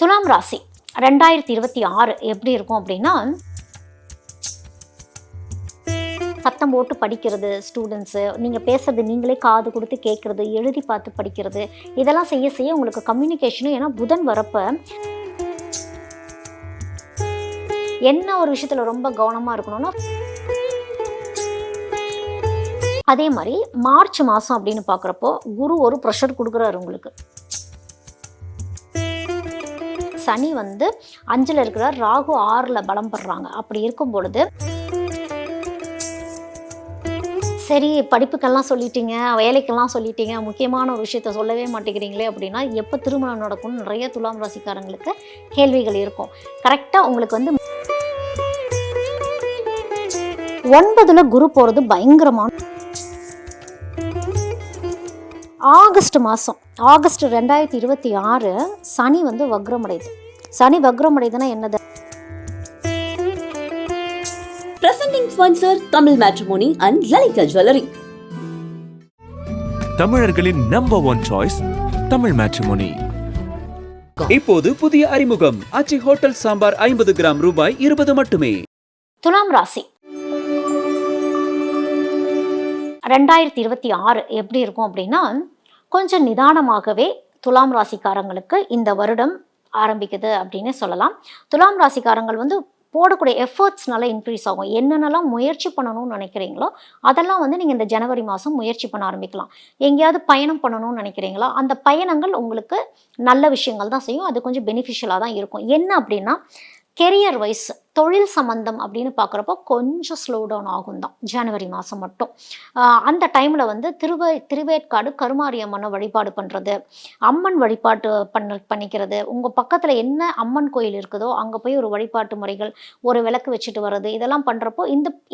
துலாம் ராசி 2026 எப்படி இருக்கும் அப்படின்னா, சத்தம் போட்டு படிக்கிறது ஸ்டூடெண்ட்ஸு, நீங்கள் பேசுறது நீங்களே காது கொடுத்து கேட்குறது, எழுதி பார்த்து படிக்கிறது, இதெல்லாம் செய்ய செய்ய உங்களுக்கு கம்யூனிகேஷனும், ஏன்னா புதன் வரப்ப என்ன ஒரு விஷயத்தில் ரொம்ப கவனமாக இருக்கணும்னா, அதே மாதிரி மார்ச் மாதம் அப்படின்னு பார்க்குறப்போ குரு ஒரு ப்ரெஷர் கொடுக்குறாரு உங்களுக்கு. சனி வந்து 5ல் இருக்கிறார், ராகு 6ல் பலம் பெறுறாங்க. அப்படி இருக்கும் பொழுது சரி படிப்புக்கெல்லாம் சொல்லிட்டீங்க, வேலைக்கெல்லாம் சொல்லிட்டீங்க, முக்கியமான ஒரு விஷயத்த சொல்லவே மாட்டேங்கிறீங்களே அப்படின்னா, எப்போ திருமணம் நடக்கும்னு நிறைய துலாம் ராசிக்காரங்களுக்கு கேள்விகள் இருக்கும். கரெக்டாக உங்களுக்கு வந்து 9ல் குரு போகிறது பயங்கரமான. ஆகஸ்ட் மாதம், ஆகஸ்ட் 2026 சனி வந்து வக்ரமடையுது. சனி வக்ரமடையுதுன்னா என்னது? Presenting sponsor Tamil Matrimony and Lalika Jewelry. தமிழர்களின் நம்பர் 1 சாய்ஸ் தமிழ் மேட்ரிமோனி. இப்போது புதிய அறிமுகம் ஆச்சி ஹோட்டல் சாம்பார் 50 கிராம் ரூபாய் 20 மட்டுமே. துலாம் ராசி 2026 எப்படி இருக்கும் அப்படின்னா, கொஞ்சம் நிதானமாகவே துலாம் ராசிக்காரங்களுக்கு இந்த வருடம் ஆரம்பிக்குது அப்படின்னு சொல்லலாம். துலாம் ராசிக்காரங்கள் வந்து போடக்கூடிய எஃபர்ட்ஸ்னால இன்க்ரீஸ் ஆகும். என்னென்னலாம் முயற்சி பண்ணணும்னு நினைக்கிறீங்களோ அதெல்லாம் வந்து நீங்கள் இந்த ஜனவரி மாதம் முயற்சி பண்ண ஆரம்பிக்கலாம். எங்கேயாவது பயணம் பண்ணணும்னு நினைக்கிறீங்களா, அந்த பயணங்கள் உங்களுக்கு நல்ல விஷயங்கள் தான் செய்யும். அது கொஞ்சம் பெனிஃபிஷியலாக தான் இருக்கும். என்ன அப்படின்னா, கெரியர் வைஸ் தொழில் சம்பந்தம் அப்படின்னு பார்க்குறப்போ கொஞ்சம் ஸ்லோ டவுன் ஆகும் தான் ஜனவரி மாதம் மட்டும். அந்த டைமில் வந்து திருவேற்காடு கருமாரியம்மனை வழிபாடு பண்ணுறது, அம்மன் வழிபாட்டு பண்ணிக்கிறது, உங்கள் பக்கத்தில் என்ன அம்மன் கோயில் இருக்குதோ அங்கே போய் ஒரு வழிபாட்டு முறைகள், ஒரு விளக்கு வச்சுட்டு வர்றது, இதெல்லாம் பண்ணுறப்போ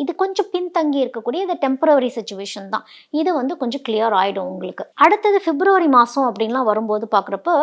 இது கொஞ்சம் பின்தங்கி இருக்கக்கூடிய இது டெம்பரவரி சுச்சுவேஷன் தான். இது வந்து கொஞ்சம் கிளியர் ஆகிடும் உங்களுக்கு. அடுத்தது பிப்ரவரி மாதம் அப்படின்லாம் வரும்போது பார்க்குறப்போ,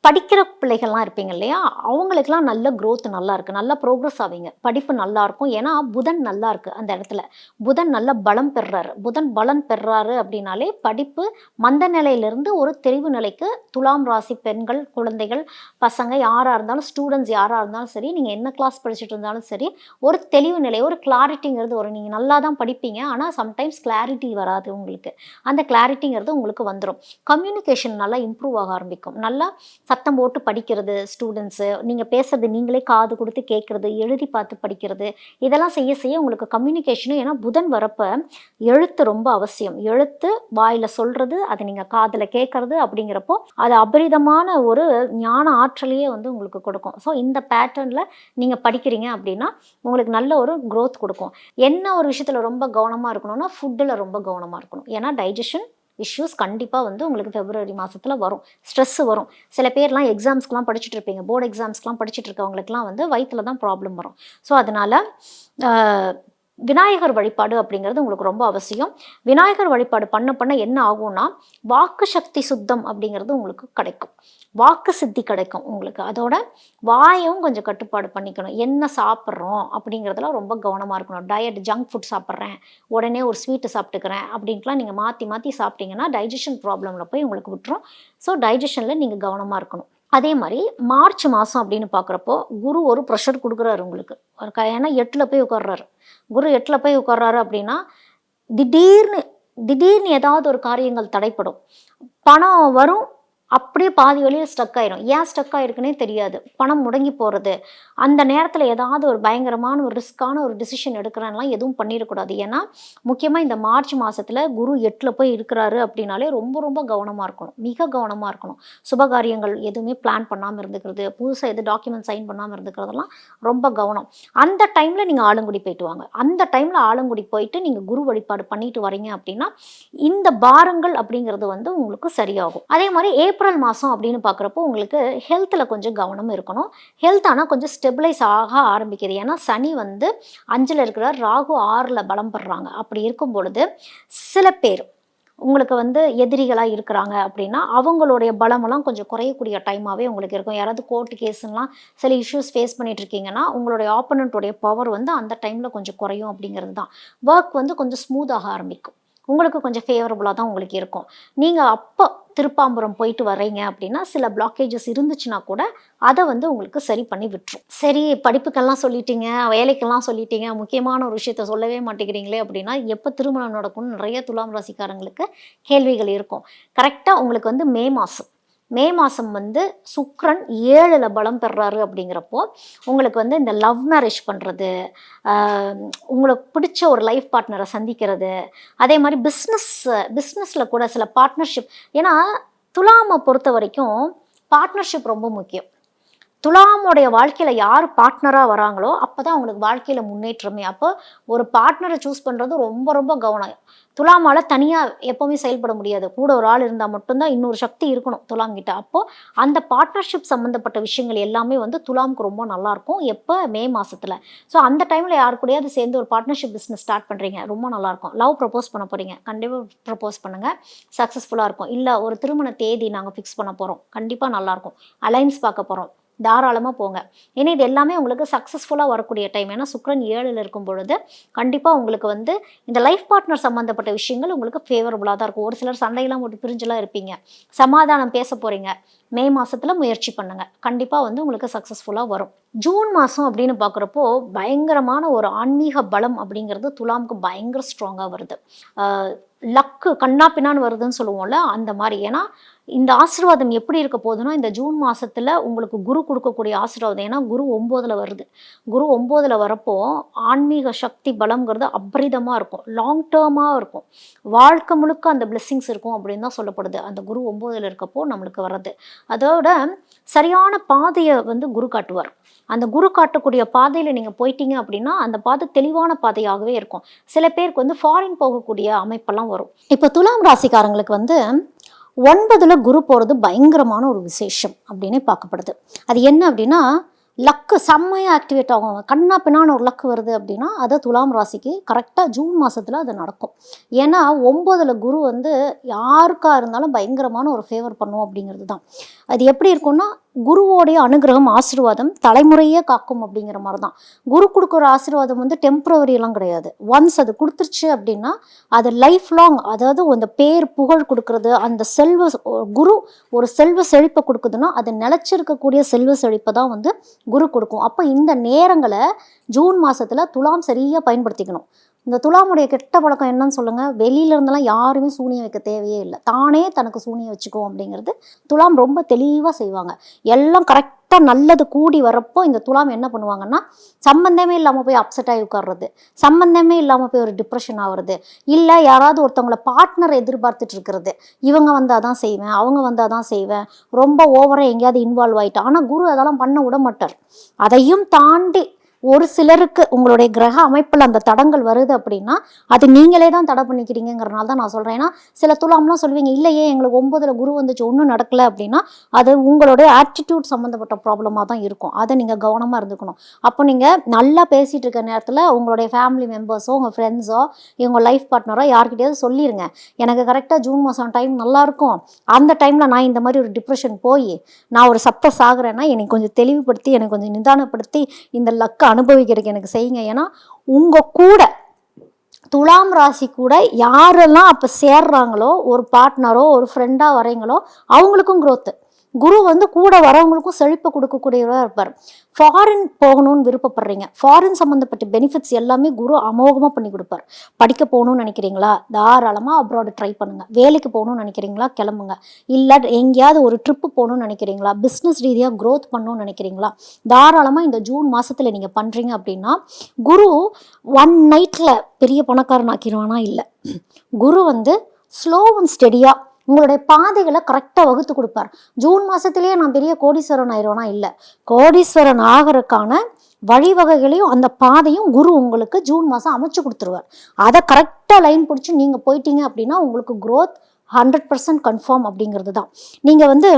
படிக்கிற பிள்ளைகள்லாம் இருப்பீங்க இல்லையா, அவங்களுக்கெல்லாம் நல்ல க்ரோத் நல்லா இருக்குது, நல்லா ப்ரோக்ரஸ் ஆவீங்க, படிப்பு நல்லா இருக்கும். ஏன்னா புதன் நல்லா இருக்குது அந்த இடத்துல, புதன் நல்ல பலம் பெறுறாரு. புதன் பலம் பெறுறாரு அப்படின்னாலே படிப்பு மந்த நிலையிலிருந்து ஒரு தெளிவு நிலைக்கு துலாம் ராசி பெண்கள், குழந்தைகள், பசங்க யாராக இருந்தாலும், ஸ்டூடெண்ட்ஸ் யாராக இருந்தாலும் சரி, நீங்கள் என்ன கிளாஸ் படிச்சுட்டு இருந்தாலும் சரி, ஒரு தெளிவு நிலை, ஒரு கிளாரிட்டிங்கிறது வரும். நீங்கள் நல்லா தான் படிப்பீங்க, ஆனால் சம்டைம்ஸ் கிளாரிட்டி வராது உங்களுக்கு. அந்த கிளாரிட்டிங்கிறது உங்களுக்கு வந்துடும். கம்யூனிகேஷன் நல்லா இம்ப்ரூவ் ஆக ஆரம்பிக்கும். நல்லா சத்தம் போட்டு படிக்கிறது ஸ்டூடெண்ட்ஸு, நீங்கள் பேசுறது நீங்களே காது கொடுத்து கேட்குறது, எழுதி பார்த்து படிக்கிறது, இதெல்லாம் செய்ய செய்ய உங்களுக்கு கம்யூனிகேஷனும், ஏன்னா புதன் வரப்ப எழுத்து ரொம்ப அவசியம். எழுத்து வாயில் சொல்கிறது, அதை நீங்கள் காதில் கேட்குறது அப்படிங்கிறப்போ அது அபரிதமான ஒரு ஞான ஆற்றலையே வந்து உங்களுக்கு கொடுக்கும். ஸோ இந்த பேட்டர்னில் நீங்கள் படிக்கிறீங்க அப்படின்னா உங்களுக்கு நல்ல ஒரு க்ரோத் கொடுக்கும். என்ன ஒரு விஷயத்தில் ரொம்ப கவனமாக இருக்கணும்னா, ஃபுட்டில் ரொம்ப கவனமாக இருக்கணும். ஏன்னா டைஜஷன் இஷ்யூஸ் கண்டிப்பாக வந்து உங்களுக்கு பிப்ரவரி மாதத்தில் வரும். ஸ்ட்ரெஸ்ஸு வரும். சில பேர்லாம் எக்ஸாம்ஸ்க்கெலாம் படிச்சுட்டு இருப்பீங்க, போர்டு எக்ஸாம்ஸ்க்கெலாம் படிச்சுட்டு இருக்கவங்களுக்குலாம் வந்து வயிற்றில் தான் ப்ராப்ளம் வரும். ஸோ அதனால் விநாயகர் வழிபாடு அப்படிங்கிறது உங்களுக்கு ரொம்ப அவசியம். விநாயகர் வழிபாடு பண்ண பண்ண என்ன ஆகும்னா, வாக்கு சக்தி சுத்தம் அப்படிங்கிறது உங்களுக்கு கிடைக்கும், வாக்கு சித்தி கிடைக்கும் உங்களுக்கு. அதோட வாயும் கொஞ்சம் கட்டுப்பாடு பண்ணிக்கணும். என்ன சாப்பிட்றோம் அப்படிங்கிறதுலாம் ரொம்ப கவனமாக இருக்கணும். டயட் ஜங்க் ஃபுட் சாப்பிட்றேன், உடனே ஒரு ஸ்வீட்டு சாப்பிட்டுக்கிறேன் அப்படின்ட்டுலாம் நீங்கள் மாற்றி மாற்றி சாப்பிட்டீங்கன்னா டைஜஷன் ப்ராப்ளமில் போய் உங்களுக்கு விட்டுரும். ஸோ டைஜஷனில் நீங்கள் கவனமாக இருக்கணும். அதே மாதிரி மார்ச் மாதம் அப்படின்னு பார்க்குறப்போ குரு ஒரு ப்ரெஷர் கொடுக்குறாரு உங்களுக்கு. ஏன்னா 8ல் போய் உட்கார்றாரு. குரு 8ல் போய் உட்கார்றாரு அப்படின்னா, திடீர்னு ஏதாவது ஒரு காரியங்கள் தடைப்படும். பணம் வரும், அப்படியே பாதி வழியில் ஸ்டக் ஆயிரும். ஏன் ஸ்டக் ஆயிருக்குன்னே தெரியாது. பணம் முடங்கி போகிறது. அந்த நேரத்தில் ஏதாவது ஒரு பயங்கரமான ஒரு ரிஸ்க்கான ஒரு டிசிஷன் எடுக்கிறேன்னா எதுவும் பண்ணிடக்கூடாது. ஏன்னா முக்கியமாக இந்த மார்ச் மாதத்தில் குரு 8ல் போய் இருக்கிறாரு அப்படின்னாலே ரொம்ப ரொம்ப கவனமாக இருக்கணும், மிக கவனமாக இருக்கணும். சுபகாரியங்கள் எதுவுமே பிளான் பண்ணாமல் இருந்துக்கிறது, புதுசாக எது டாக்குமெண்ட் சைன் பண்ணாமல் இருந்துக்கிறதெல்லாம் ரொம்ப கவனம். அந்த டைமில் நீங்கள் ஆலங்குடி போயிட்டு வாங்க. அந்த டைமில் ஆலங்குடி போயிட்டு நீங்கள் குரு வழிபாடு பண்ணிட்டு வரீங்க அப்படின்னா இந்த பாரங்கள் அப்படிங்கிறது வந்து உங்களுக்கு சரியாகும். அதே மாதிரி ஏப்ரல் மாதம் அப்படின்னு பார்க்குறப்போ உங்களுக்கு ஹெல்த்தில் கொஞ்சம் கவனம் இருக்கணும். ஹெல்த் ஆனால் கொஞ்சம் ஸ்டெபிளைஸ் ஆக ஆரம்பிக்குது. ஏன்னா சனி வந்து 5ல் இருக்கிறார், ராகு 6ல் பலம் பெறுறாங்க. அப்படி இருக்கும் பொழுது சில பேர் உங்களுக்கு வந்து எதிரிகளாக இருக்கிறாங்க அப்படின்னா அவங்களுடைய பலமெல்லாம் கொஞ்சம் குறையக்கூடிய டைமாகவே உங்களுக்கு இருக்கும். யாராவது கோர்ட்டு கேஸுலாம் சில இஷ்யூஸ் ஃபேஸ் பண்ணிட்டு இருக்கீங்கன்னா உங்களுடைய ஆப்போனண்ட்டோடைய பவர் வந்து அந்த டைமில் கொஞ்சம் குறையும் அப்படிங்கிறது தான். ஒர்க் வந்து கொஞ்சம் ஸ்மூத்தாக ஆரம்பிக்கும். உங்களுக்கு கொஞ்சம் ஃபேவரபுளாக தான் உங்களுக்கு இருக்கும். நீங்கள் அப்போ திருப்பாம்புரம் போயிட்டு வர்றீங்க அப்படின்னா சில பிளாக்கேஜஸ் இருந்துச்சுன்னா கூட அதை வந்து உங்களுக்கு சரி பண்ணி விட்டுரும். சரி, படிப்புக்கெல்லாம் சொல்லிட்டீங்க, வேலைக்கெல்லாம் சொல்லிட்டீங்க, முக்கியமான ஒரு விஷயத்த சொல்லவே மாட்டேங்கிறீங்களே அப்படின்னா எப்போ திருமணம் நடக்கும்னு நிறைய துலாம் ராசிக்காரங்களுக்கு கேள்விகள் இருக்கும். கரெக்டாக உங்களுக்கு வந்து மே மாதம் வந்து சுக்கிரன் 7ல் பலம் பெறாரு அப்படிங்கிறப்போ உங்களுக்கு வந்து இந்த லவ் மேரேஜ் பண்ணுறது, உங்களுக்கு பிடிச்ச ஒரு லைஃப் பார்ட்னரை சந்திக்கிறது, அதே மாதிரி பிஸ்னஸில் கூட சில பார்ட்னர்ஷிப். ஏன்னா துலாமை பொறுத்த வரைக்கும் பார்ட்னர்ஷிப் ரொம்ப முக்கியம். துலாமுடைய வாழ்க்கையில் யார் பார்ட்னராக வராங்களோ அப்போ தான் அவங்களுக்கு வாழ்க்கையில் முன்னேற்றமே. அப்போ ஒரு பார்ட்னரை சூஸ் பண்ணுறது ரொம்ப ரொம்ப கவனம். துலாமால் தனியாக எப்போவுமே செயல்பட முடியாது. கூட ஒரு ஆள் இருந்தால் மட்டும்தான் இன்னொரு சக்தி இருக்கணும் துலாம் கிட்ட. அப்போது அந்த பார்ட்னர்ஷிப் சம்மந்தப்பட்ட விஷயங்கள் எல்லாமே வந்து துலாமுக்கு ரொம்ப நல்லாயிருக்கும். எப்போ மே மாதத்தில். ஸோ அந்த டைமில் யாரு கூடயாவது சேர்ந்து ஒரு பார்ட்னர்ஷிப் பிஸ்னஸ் ஸ்டார்ட் பண்ணுறீங்க, ரொம்ப நல்லாயிருக்கும். லவ் ப்ரப்போஸ் பண்ண போகிறீங்க, கண்டிப்பாக ப்ரப்போஸ் பண்ணுங்கள், சக்ஸஸ்ஃபுல்லாக இருக்கும். இல்லை ஒரு திருமண தேதி நாங்கள் ஃபிக்ஸ் பண்ண போகிறோம், கண்டிப்பாக நல்லாயிருக்கும். அலைன்ஸ் பார்க்க போகிறோம், தாராளமாக போங்க. ஏன்னா இது எல்லாமே உங்களுக்கு சக்ஸஸ்ஃபுல்லாக வரக்கூடிய டைம். ஏன்னா சுக்கிரன் 7ல் இருக்கும் பொழுது கண்டிப்பாக உங்களுக்கு வந்து இந்த லைஃப் பார்ட்னர் சம்மந்தப்பட்ட விஷயங்கள் உங்களுக்கு ஃபேவரபுளாக தான் இருக்கும். ஒரு சிலர் சண்டையெல்லாம் போட்டு பிரிஞ்செல்லாம் இருப்பீங்க, சமாதானம் பேச போகிறீங்க, மே மாதத்தில் முயற்சி பண்ணுங்கள், கண்டிப்பாக வந்து உங்களுக்கு சக்ஸஸ்ஃபுல்லாக வரும். ஜூன் மாதம் அப்படின்னு பார்க்குறப்போ பயங்கரமான ஒரு ஆன்மீக பலம் அப்படிங்கிறது துலாமுக்கு பயங்கர ஸ்ட்ராங்காக வருது. லக்கு கண்ணா பின்னான்னு வருதுன்னு சொல்லுவோம்ல, அந்த மாதிரி. ஏன்னா இந்த ஆசீர்வாதம் எப்படி இருக்க போகுதுன்னா இந்த ஜூன் மாதத்தில் உங்களுக்கு குரு கொடுக்கக்கூடிய ஆசீர்வாதம். ஏன்னா குரு 9ல் வருது. குரு 9ல் வரப்போ ஆன்மீக சக்தி பலம்ங்கிறது அபரிதமாக இருக்கும், லாங் டேர்மாக இருக்கும், வாழ்க்கை முழுக்க அந்த பிளெஸ்ஸிங்ஸ் இருக்கும் அப்படின்னு தான் சொல்லப்படுது. அந்த குரு 9ல் இருக்கப்போ நம்மளுக்கு வர்றது. அதோட சரியான பாதையை வந்து குரு காட்டுவார். அந்த குரு காட்டக்கூடிய பாதையில் நீங்கள் போயிட்டீங்க அப்படின்னா அந்த பாதை தெளிவான பாதையாகவே இருக்கும். சில பேருக்கு வந்து ஃபாரின் போகக்கூடிய அமைப்பெல்லாம் வரும். இப்போ துலாம் ராசிக்காரங்களுக்கு வந்து 9ல் குரு போகிறது பயங்கரமான ஒரு விசேஷம் அப்படின்னே பார்க்கப்படுது. அது என்ன அப்படின்னா லக்கு செம்மையாக ஆக்டிவேட் ஆகும். கண்ணா பின்னான ஒரு லக்கு வருது அப்படின்னா அது துலாம் ராசிக்கு கரெக்டாக ஜூன் மாதத்தில் அது நடக்கும். ஏன்னா 9ல் குரு வந்து யாருக்காக இருந்தாலும் பயங்கரமான ஒரு ஃபேவர் பண்ணும் அப்படிங்கிறது தான். அது எப்படி இருக்கும்னா குருவோடைய அனுகிரகம் ஆசீர்வாதம் தலைமுறையே காக்கும் அப்படிங்கிற மாதிரி தான். குரு கொடுக்குற ஆசீர்வாதம் வந்து டெம்பரவரியெல்லாம் கிடையாது. ஒன்ஸ் அது கொடுத்துருச்சு அப்படின்னா அது லைஃப் லாங். அதாவது அந்த பேர் புகழ் கொடுக்கறது, அந்த குரு ஒரு செல்வ செழிப்பை கொடுக்குதுன்னா அது நிலச்சிருக்கக்கூடிய செல்வ செழிப்பை தான் வந்து குரு கொடுக்கும். அப்போ இந்த நேரங்களை ஜூன் மாதத்தில் துலாம் சரியாக பயன்படுத்திக்கணும். இந்த துலாமுடைய கெட்ட பழக்கம் என்னன்னு சொல்லுங்கள், வெளியில இருந்தெல்லாம் யாருமே சூனியம் வைக்க தேவையே இல்லை, தானே தனக்கு சூனியம் வச்சுக்கும் அப்படிங்கிறது துலாம் ரொம்ப தெளிவாக செய்வாங்க. எல்லாம் கரெக்டாக நல்லது கூடி வரப்போ இந்த துலாம் என்ன பண்ணுவாங்கன்னா சம்பந்தமே இல்லாமல் போய் அப்செட் ஆகி உட்கார்றது, சம்பந்தமே இல்லாமல் போய் ஒரு டிப்ரெஷன் ஆகுறது, இல்லை யாராவது ஒருத்தவங்கள பார்ட்னர் எதிர்பார்த்துட்டு இருக்கிறது, இவங்க வந்தால் தான் செய்வேன், அவங்க வந்தால் தான் செய்வேன், ரொம்ப ஓவராக எங்கேயாவது இன்வால்வ் ஆகிட்டா. ஆனால் குரு அதெல்லாம் பண்ண விட மாட்டார். அதையும் தாண்டி ஒரு சிலருக்கு உங்களுடைய கிரக அமைப்பில் அந்த தடங்கள் வருது அப்படின்னா அது நீங்களே தான் தடை பண்ணிக்கிறீங்கிறனால தான் நான் சொல்கிறேன். ஏன்னா சில துலாம்லாம் சொல்லுவீங்க, இல்லையே எங்களுக்கு 9ல் குரு வந்துச்சு ஒன்றும் நடக்கலை அப்படின்னா அது உங்களுடைய ஆட்டிடியூட் சம்மந்தப்பட்ட ப்ராப்ளமாக தான் இருக்கும். அதை நீங்கள் கவனமாக இருந்துக்கணும். அப்போ நீங்கள் நல்லா பேசிகிட்டு இருக்க நேரத்தில் உங்களுடைய ஃபேமிலி மெம்பர்ஸோ உங்கள் ஃப்ரெண்ட்ஸோ உங்கள் லைஃப் பார்ட்னரோ யார்கிட்டயாவது சொல்லிடுங்க, எனக்கு கரெக்டாக ஜூன் மாதம் டைம் நல்லாயிருக்கும், அந்த டைமில் நான் இந்த மாதிரி ஒரு டிப்ரெஷன் போய் நான் ஒரு சக்ஸஸ் ஆகிறேன்னா எனக்கு கொஞ்சம் தெளிவுபடுத்தி எனக்கு கொஞ்சம் நிதானப்படுத்தி இந்த லக்கை அனுபவிக்கிறதுக்கு எனக்கு செய்யுங்க. ஏன்னா உங்கள் கூட துலாம் ராசி கூட யாரெல்லாம் அப்போ சேர்றாங்களோ, ஒரு பார்ட்னரோ ஒரு ஃப்ரெண்டாக வரீங்களோ அவங்களுக்கும் growth. குரு வந்து கூட வரவங்களுக்கும் செழிப்பை கொடுக்கக்கூடியவராக இருப்பார். ஃபாரின் போகணும்னு விருப்பப்படுறீங்க, ஃபாரின் சம்மந்தப்பட்ட பெனிஃபிட்ஸ் எல்லாமே குரு அமோகமாக பண்ணி கொடுப்பார். படிக்க போகணும்னு நினைக்கிறீங்களா, தாராளமாக அப்ராடு ட்ரை பண்ணுங்கள். வேலைக்கு போகணும்னு நினைக்கிறீங்களா, கிளம்புங்க. இல்லை எங்கேயாவது ஒரு ட்ரிப்பு போகணும்னு நினைக்கிறீங்களா, பிஸ்னஸ் ரீதியாக க்ரோத் பண்ணணும்னு நினைக்கிறீங்களா, தாராளமாக இந்த ஜூன் மாதத்தில் நீங்கள் பண்ணுறீங்க அப்படின்னா குரு ஒன் நைட்டில் பெரிய பணக்காரன் ஆக்கிடுவானா, இல்லை. குரு வந்து ஸ்லோ அண்ட் ஸ்டெடியாக உங்களுடைய பாதைகளை கரெக்டாக வகுத்து கொடுப்பார். ஜூன் மாதத்துலேயே நான் பெரிய கோடீஸ்வரன் ஆயிடுவேனா, இல்லை. கோடீஸ்வரன் ஆகிறதுக்கான வழிவகைகளையும் அந்த பாதையும் குரு உங்களுக்கு ஜூன் மாதம் அமைச்சு கொடுத்துருவார். அதை கரெக்டாக லைன் பிடிச்சி நீங்கள் போயிட்டீங்க அப்படின்னா உங்களுக்கு growth 100% கன்ஃபார்ம் அப்படிங்கிறது தான். நீங்கள் வந்து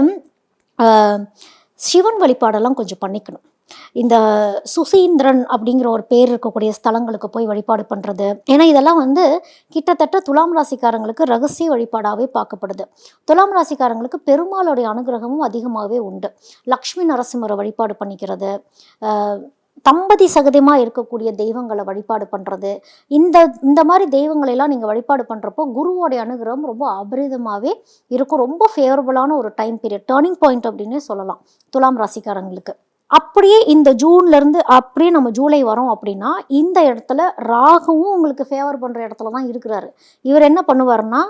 சிவன் வழிபாடெல்லாம் கொஞ்சம் பண்ணிக்கணும். இந்த சுசீந்திரன் அப்படிங்கிற ஒரு பேர் இருக்கக்கூடிய ஸ்தலங்களுக்கு போய் வழிபாடு பண்ணுறது. ஏன்னா இதெல்லாம் வந்து கிட்டத்தட்ட துலாம் ராசிக்காரங்களுக்கு ரகசிய வழிபாடாகவே பார்க்கப்படுது. துலாம் ராசிக்காரங்களுக்கு பெருமாளுடைய அனுகிரகமும் அதிகமாகவே உண்டு. லக்ஷ்மி நரசிம்மரை வழிபாடு பண்ணிக்கிறது, தம்பதி சகதியமாக இருக்கக்கூடிய தெய்வங்களை வழிபாடு பண்ணுறது, இந்த இந்த மாதிரி தெய்வங்களெல்லாம் நீங்கள் வழிபாடு பண்ணுறப்போ குருவோடைய அனுகிரகம் ரொம்ப அபரிதமாகவே இருக்கும். ரொம்ப ஃபேவரபுளான ஒரு டைம் பீரியட், டேர்னிங் பாயிண்ட் அப்படின்னே சொல்லலாம் துலாம் ராசிக்காரங்களுக்கு. அப்படியே இந்த ஜூன்லேருந்து அப்படியே நம்ம ஜூலை வரோம் அப்படின்னா, இந்த இடத்துல ராகுவும் உங்களுக்கு ஃபேவர் பண்ணுற இடத்துல தான் இருக்கிறாரு. இவர் என்ன பண்ணுவார்னா,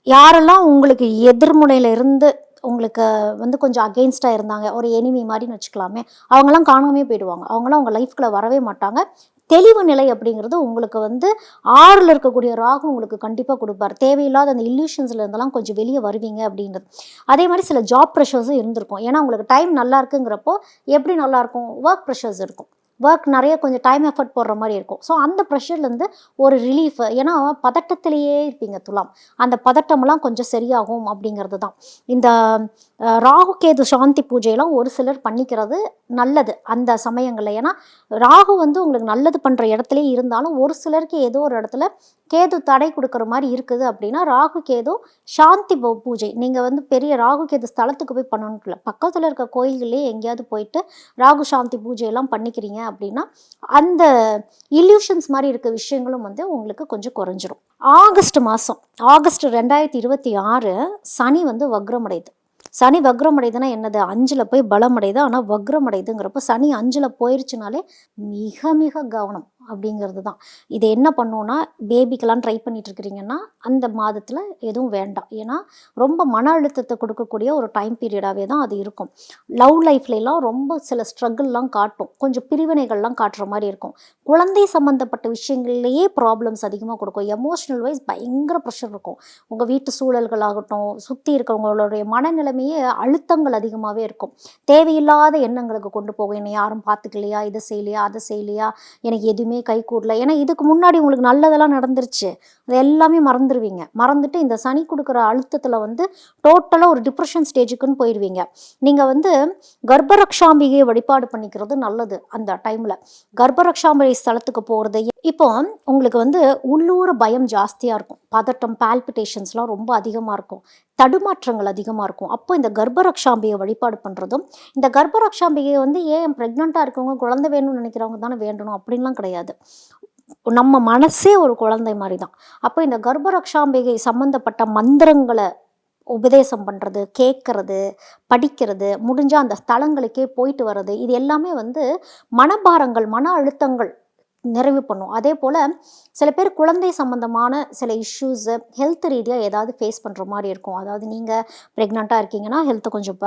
யாரெல்லாம் உங்களுக்கு எதிர்முனையில் இருந்து உங்களுக்கு வந்து கொஞ்சம் அகெயின்ஸ்டாக இருந்தாங்க, ஒரு எனிமி மாதிரின்னு வச்சுக்கலாமே, அவங்களாம் காணாமே போயிடுவாங்க. அவங்களாம் உங்கள் லைஃப்குள்ளே வரவே மாட்டாங்க. தெளிவு நிலை அப்படிங்கிறது உங்களுக்கு வந்து 6ல் இருக்கக்கூடிய ராகு உங்களுக்கு கண்டிப்பாக கொடுப்பார். தேவையில்லாத அந்த இல்லூஷன்ஸில் இருந்தெல்லாம் கொஞ்சம் வெளியே வருவீங்க அப்படின்றது. அதே மாதிரி சில ஜாப் ப்ரெஷர்ஸும் இருந்திருக்கும். ஏன்னா உங்களுக்கு டைம் நல்லா இருக்குங்கிறப்போ எப்படி நல்லாயிருக்கும், ஒர்க் ப்ரெஷர்ஸ் இருக்கும். ஒர்க் நிறைய கொஞ்சம் டைம் எஃபர்ட் போடுற மாதிரி இருக்கும். ஸோ அந்த ப்ரெஷர்லேருந்து ஒரு ரிலீஃப், ஏன்னா பதட்டத்திலேயே இருப்பீங்க துலாம், அந்த பதட்டமெல்லாம் கொஞ்சம் சரியாகும் அப்படிங்கிறது தான். இந்த ராகு கேது சாந்தி பூஜையெல்லாம் ஒரு சிலர் பண்ணிக்கிறது நல்லது அந்த சமயங்களில். ஏன்னா ராகு வந்து உங்களுக்கு நல்லது பண்ணுற இடத்துலையே இருந்தாலும் ஒரு சிலருக்கு ஏதோ ஒரு இடத்துல கேது தடை கொடுக்குற மாதிரி இருக்குது அப்படின்னா ராகு கேது சாந்தி பூஜை நீங்கள் வந்து பெரிய ராகு கேது ஸ்தலத்துக்கு போய் பண்ணணும்னு இல்லை, பக்கத்தில் இருக்க கோயில்களே எங்கேயாவது போயிட்டு ராகு சாந்தி பூஜையெல்லாம் பண்ணிக்கிறீங்க அப்படின்னா அந்த இல்யூஷன்ஸ் மாதிரி இருக்க விஷயங்களும் வந்து உங்களுக்கு கொஞ்சம் குறைஞ்சிரும். ஆகஸ்ட் மாதம், ஆகஸ்ட் 2026 சனி வந்து வக்ரமடையுது. சனி வக்ரமடையுதுன்னா என்னது, 5ல் போய் பலமடையுது. ஆனால் வக்ரமடையுதுங்கிறப்ப சனி 5ல் போயிடுச்சுனாலே மிக மிக கவனம் அப்படிங்கிறது தான். இதை என்ன பண்ணுவோன்னா, பேபிக்கெல்லாம் ட்ரை பண்ணிட்டு இருக்கிறீங்கன்னா அந்த மாதத்தில் எதுவும் வேண்டாம். ஏன்னா ரொம்ப மன அழுத்தத்தை கொடுக்கக்கூடிய ஒரு டைம் பீரியடாகவே தான் அது இருக்கும். லவ் லைஃப்லாம் ரொம்ப சில ஸ்ட்ரகிள்லாம் காட்டும், கொஞ்சம் பிரிவினைகள்லாம் காட்டுற மாதிரி இருக்கும். குழந்தை சம்மந்தப்பட்ட விஷயங்கள்லேயே ப்ராப்ளம்ஸ் அதிகமாக கொடுக்கும். எமோஷ்னல் வைஸ் பயங்கர ப்ரெஷர் இருக்கும். உங்கள் வீட்டு சூழல்களாகட்டும், சுற்றி இருக்கவங்களுடைய மனநிலைமையே அழுத்தங்கள் அதிகமாகவே இருக்கும். தேவையில்லாத எண்ணங்களுக்கு கொண்டு போகும். என்னை யாரும் பார்த்துக்கலையா, இதை செய்யலையா, அதை செய்யலையா, எனக்கு எதுவுமே கை கூடல. ஏன்னா இதுக்கு முன்னாடி உங்களுக்கு நல்லதெல்லாம் நடந்துருச்சு, அது எல்லாமே மறந்துடுவீங்க. மறந்துட்டு இந்த சனி கொடுக்குற அழுத்தத்தில் வந்து டோட்டலாக ஒரு டிப்ரெஷன் ஸ்டேஜுக்குன்னு போயிடுவீங்க. நீங்கள் வந்து கர்ப்பரக்ஷாம்பிகையை வழிபாடு பண்ணிக்கிறது நல்லது. அந்த டைமில் கர்ப்பரக்ஷாம்பிகை ஸ்தலத்துக்கு போகிறது. இப்போ உங்களுக்கு வந்து உள்ளூர பயம் ஜாஸ்தியாக இருக்கும், பதட்டம், பால்பிட்டேஷன்ஸ்லாம் ரொம்ப அதிகமாக இருக்கும், தடுமாற்றங்கள் அதிகமாக இருக்கும். அப்போ இந்த கர்ப்பரக்ஷாம்பிகை வழிபாடு பண்ணுறதும், இந்த கர்ப்பரக்ஷாம்பிகை வந்து ஏன் ப்ரெக்னெண்ட்டாக இருக்கவங்க குழந்தை வேணும்னு நினைக்கிறவங்க தானே வேண்டணும் அப்படின்லாம் கிடையாது. நம்ம மனசே ஒரு குழந்தை மாதிரி தான். அப்போ இந்த கர்ப்பரக்ஷாம்பிகை சம்மந்தப்பட்ட மந்திரங்களை உபதேசம் பண்ணுறது, கேட்கறது, படிக்கிறது, முடிஞ்சால் அந்த ஸ்தலங்களுக்கே போயிட்டு வர்றது, இது எல்லாமே வந்து மனபாரங்கள், மன அழுத்தங்கள் நிறைவு பண்ணும். அதே போல் சில பேர் குழந்தை சம்மந்தமான சில இஷ்யூஸு ஹெல்த் ரீதியாக ஏதாவது ஃபேஸ் பண்ணுற மாதிரி இருக்கும். அதாவது நீங்கள் ப்ரெக்னெண்ட்டாக இருக்கீங்கன்னா ஹெல்த்தை கொஞ்சம்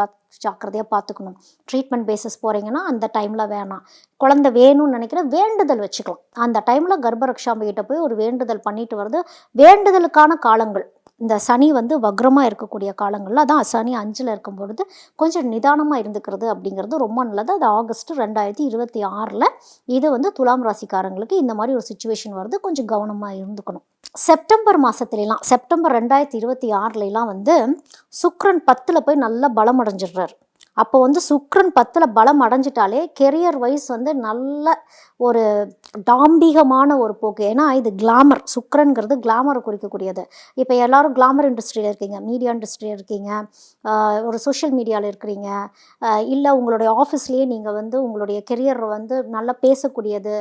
ஜாக்கிரதையாக பார்த்துக்கணும். ட்ரீட்மெண்ட் பேசிஸ் போகிறீங்கன்னா அந்த டைமில் வேணாம். குழந்தை வேணும்னு நினைக்கிற வேண்டுதல் வச்சுக்கலாம். அந்த டைமில் கர்ப்பரக்ஷாம்பிகிட்ட போய் ஒரு வேண்டுதல் பண்ணிட்டு வர்றது வேண்டுதலுக்கான காலங்கள். இந்த சனி வந்து வக்ரமாக இருக்கக்கூடிய காலங்களில், அதான் சனி 5ல் இருக்கும் பொழுது கொஞ்சம் நிதானமாக இருந்துக்கிறது அப்படிங்கிறது ரொம்ப நல்லது. அது ஆகஸ்ட் 2026 இது வந்து துலாம் ராசிக்காரங்களுக்கு இந்த மாதிரி ஒரு சுச்சுவேஷன் வருது, கொஞ்சம் கவனமாக இருந்துக்கணும். செப்டம்பர் மாதத்துலலாம், செப்டம்பர் 2026 வந்து சுக்கிரன் 10ல் போய் நல்லா பலம் அடைஞ்சிடுறாரு. அப்போ வந்து சுக்கிரன் 10ல் பலம் அடைஞ்சிட்டாலே கெரியர் வைஸ் வந்து நல்ல ஒரு டாம்பிகமான ஒரு போக்கு. ஏன்னா இது கிளாமர், சுக்கிரன்கிறது கிளாமரை குறிக்கக்கூடியது. இப்போ எல்லாரும் கிளாமர் இண்டஸ்ட்ரியில் இருக்கீங்க, மீடியா இண்டஸ்ட்ரியில் இருக்கீங்க, ஒரு சோஷியல் மீடியாவில் இருக்கிறீங்க, இல்லை உங்களுடைய ஆஃபீஸ்லேயே நீங்கள் வந்து உங்களுடைய கெரியர் வந்து நல்லா பேசக்கூடியது,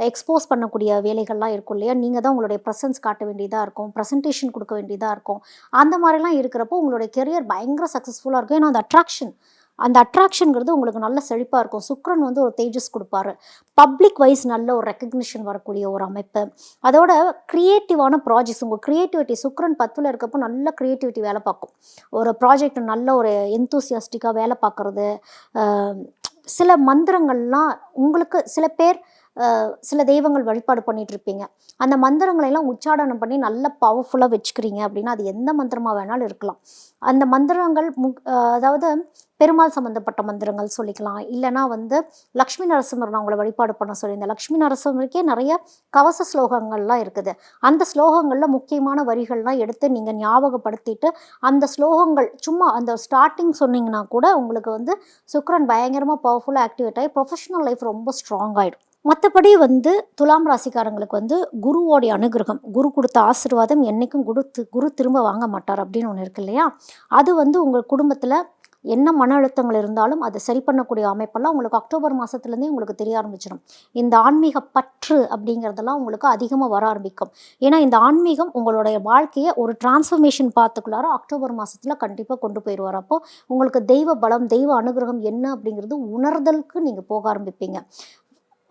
எக்ஸ்போஸ் பண்ணக்கூடிய வேலைகள்லாம் இருக்கும் இல்லையா, நீங்கள் தான் உங்களுடைய ப்ரெசன்ஸ் காட்ட வேண்டியதாக இருக்கும், ப்ரெசன்டேஷன் கொடுக்க வேண்டியதாக இருக்கும். அந்த மாதிரிலாம் இருக்கிறப்போ உங்களுடைய கெரியர் பயங்கர சக்ஸஸ்ஃபுல்லாக இருக்கும். ஏன்னா அந்த அட்ராக்ஷனுங்கிறது உங்களுக்கு நல்ல செழிப்பாக இருக்கும். சுக்கிரன் வந்து ஒரு தேஜஸ் கொடுப்பாரு. பப்ளிக் வைஸ் நல்ல ஒரு ரெக்கக்னிஷன் வரக்கூடிய ஒரு அமைப்பு. அதோட க்ரியேட்டிவான ப்ராஜெக்ட்ஸ், உங்கள் க்ரியேட்டிவிட்டி சுக்கிரன் 10ல் இருக்கப்போ நல்ல க்ரியேட்டிவிட்டி வேலை பார்க்கும். ஒரு ப்ராஜெக்ட் நல்ல ஒரு எந்தூசியாஸ்டிக்காக வேலை பார்க்குறது. சில மந்திரங்கள்லாம் உங்களுக்கு சில பேர் சில தெய்வங்கள் வழிபாடு பண்ணிட்டு இருப்பீங்க. அந்த மந்திரங்களெல்லாம் உச்சாடனம் பண்ணி நல்ல பவர்ஃபுல்லாக வச்சுக்கிறீங்க அப்படின்னா அது எந்த மந்திரமாக வேணாலும் இருக்கலாம். அந்த மந்திரங்கள் அதாவது பெருமாள் சம்மந்தப்பட்ட மந்திரங்கள் சொல்லிக்கலாம். இல்லைனா வந்து லக்ஷ்மி நரசிம்மர் நான் உங்களை வழிபாடு பண்ண சொல்லியிருந்தேன். லக்ஷ்மி நரசிம்மருக்கே நிறைய கவச ஸ்லோகங்கள்லாம் இருக்குது. அந்த ஸ்லோகங்களில் முக்கியமான வரிகள்லாம் எடுத்து நீங்கள் ஞாபகப்படுத்திட்டு அந்த ஸ்லோகங்கள் சும்மா அந்த ஸ்டார்டிங் சொன்னீங்கன்னா கூட உங்களுக்கு வந்து சுக்கிரன் பயங்கரமாக பவர்ஃபுல்லாக ஆக்டிவேட் ஆகி ப்ரொஃபஷனல் லைஃப் ரொம்ப ஸ்ட்ராங் ஆகிடும். மற்றபடி வந்து துலாம் ராசிக்காரங்களுக்கு வந்து குருவோடைய அனுகிரகம், குரு கொடுத்த ஆசீர்வாதம் என்றைக்கும் குரு திரும்ப வாங்க மாட்டார் அப்படின்னு ஒன்று இருக்கு இல்லையா, அது வந்து உங்கள் குடும்பத்தில் என்ன மன அழுத்தங்கள் இருந்தாலும் அதை சரி பண்ணக்கூடிய அமைப்பெல்லாம் உங்களுக்கு அக்டோபர் மாதத்துலேருந்தே உங்களுக்கு தெரிய ஆரம்பிச்சிடும். இந்த ஆன்மீக பற்று அப்படிங்கிறதெல்லாம் உங்களுக்கு அதிகமாக வர ஆரம்பிக்கும். ஏன்னா இந்த ஆன்மீகம் உங்களுடைய வாழ்க்கையை ஒரு டிரான்ஸ்ஃபர்மேஷன் பாத்துக்குள்ளார அக்டோபர் மாதத்தில் கண்டிப்பாக கொண்டு போயிடுவார். அப்போ உங்களுக்கு தெய்வ பலம், தெய்வ அனுகிரகம் என்ன அப்படிங்கிறது உணர்தலுக்கு நீங்கள் போக ஆரம்பிப்பீங்க.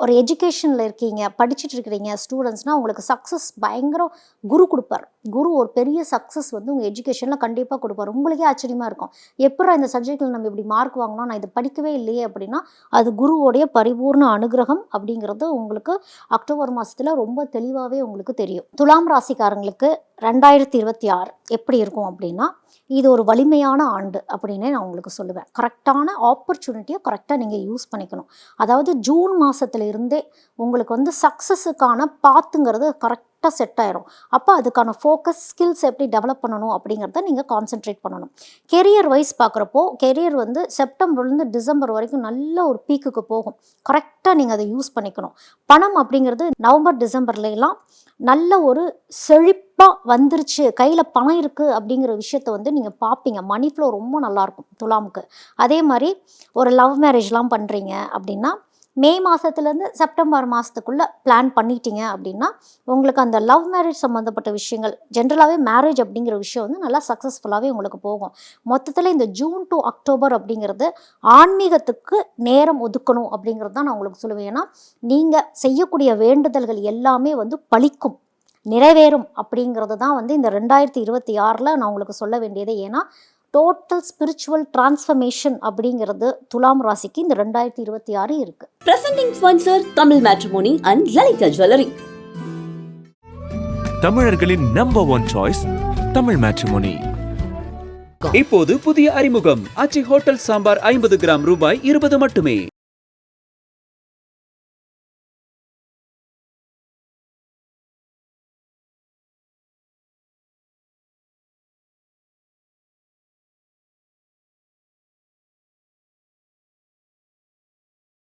ஒரு எஜுகேஷனில் இருக்கீங்க, படிச்சுட்டு இருக்கிறீங்க ஸ்டூடெண்ட்ஸ்னால் உங்களுக்கு சக்ஸஸ் பயங்கரம் குரு கொடுப்பார். குரு ஒரு பெரிய சக்ஸஸ் வந்து உங்கள் எஜுகேஷனில் கண்டிப்பாக கொடுப்பார். உங்களுக்கே ஆச்சரியமாக இருக்கும், எப்போ இந்த சப்ஜெக்டில் நம்ம இப்படி மார்க் வாங்கினோம், நான் இதை படிக்கவே இல்லையே அப்படின்னா அது குருவோடைய பரிபூர்ண அனுகிரகம் அப்படிங்கிறது உங்களுக்கு அக்டோபர் மாதத்தில் ரொம்ப தெளிவாகவே உங்களுக்கு தெரியும். துலாம் ராசிக்காரங்களுக்கு 2026 எப்படி இருக்கும் அப்படின்னா, இது ஒரு வலிமையான ஆண்டு அப்படின்னே நான் உங்களுக்கு சொல்லுவேன். கரெக்டான ஆப்பர்ச்சுனிட்டியை கரெக்டாக நீங்கள் யூஸ் பண்ணிக்கணும். அதாவது ஜூன் மாதத்துல இருந்தே உங்களுக்கு வந்து சக்ஸஸுக்கான பாத்துங்கிறது கரெக்டாக செட் ஆயிரும். அப்போ அதுக்கான ஃபோக்கஸ், ஸ்கில்ஸ் எப்படி டெவலப் பண்ணணும் அப்படிங்கிறத நீங்கள் கான்சென்ட்ரேட் பண்ணணும். கெரியர் வைஸ் பார்க்குறப்போ கெரியர் வந்து செப்டம்பர்லேருந்து டிசம்பர் வரைக்கும் நல்ல ஒரு பீக்குக்கு போகும். கரெக்டாக நீங்கள் அதை யூஸ் பண்ணிக்கணும். பணம் அப்படிங்கிறது நவம்பர் டிசம்பர்லாம் நல்ல ஒரு செழிப்பாக வந்துருச்சு, கையில் பணம் இருக்குது அப்படிங்கிற விஷயத்த வந்து நீங்கள் பார்ப்பீங்க. மணி ஃப்ளோ ரொம்ப நல்லாயிருக்கும் துலாமுக்கு. அதே மாதிரி ஒரு லவ் மேரேஜ்லாம் பண்ணுறீங்க அப்படின்னா மே மாதத்துலேருந்து செப்டம்பர் மாதத்துக்குள்ளே பிளான் பண்ணிட்டீங்க அப்படின்னா உங்களுக்கு அந்த லவ் மேரேஜ் சம்மந்தப்பட்ட விஷயங்கள், ஜென்ரலாகவே மேரேஜ் அப்படிங்கிற விஷயம் வந்து நல்லா சக்ஸஸ்ஃபுல்லாகவே உங்களுக்கு போகும். மொத்தத்தில் இந்த ஜூன் டு அக்டோபர் அப்படிங்கிறது ஆன்மீகத்துக்கு நேரம் ஒதுக்கணும் அப்படிங்கிறது தான் நான் உங்களுக்கு சொல்லுவேன். ஏன்னா நீங்கள் செய்யக்கூடிய வேண்டுதல்கள் எல்லாமே வந்து பலிக்கும், நிறைவேறும் அப்படிங்கிறது தான் வந்து இந்த 2026 நான் உங்களுக்கு சொல்ல வேண்டியது. ஏன்னா டோட்டல் ஸ்பிரிச்சுவல் டிரான்ஸ்ஃபர்மேஷன் அப்படிங்கிறது துலாம் ராசிக்கு இந்த 2026 இருக்கு. Presenting sponsor Tamil Matrimony and Lalika Jewelry. தமிழர்களின் நம்பர் 1 சாய்ஸ் தமிழ் மேட்ரிமோனி. இப்போது புதிய அறிமுகம் ஆச்சி ஹோட்டல் சாம்பார் 50 கிராம் ரூபாய் 20 மட்டுமே.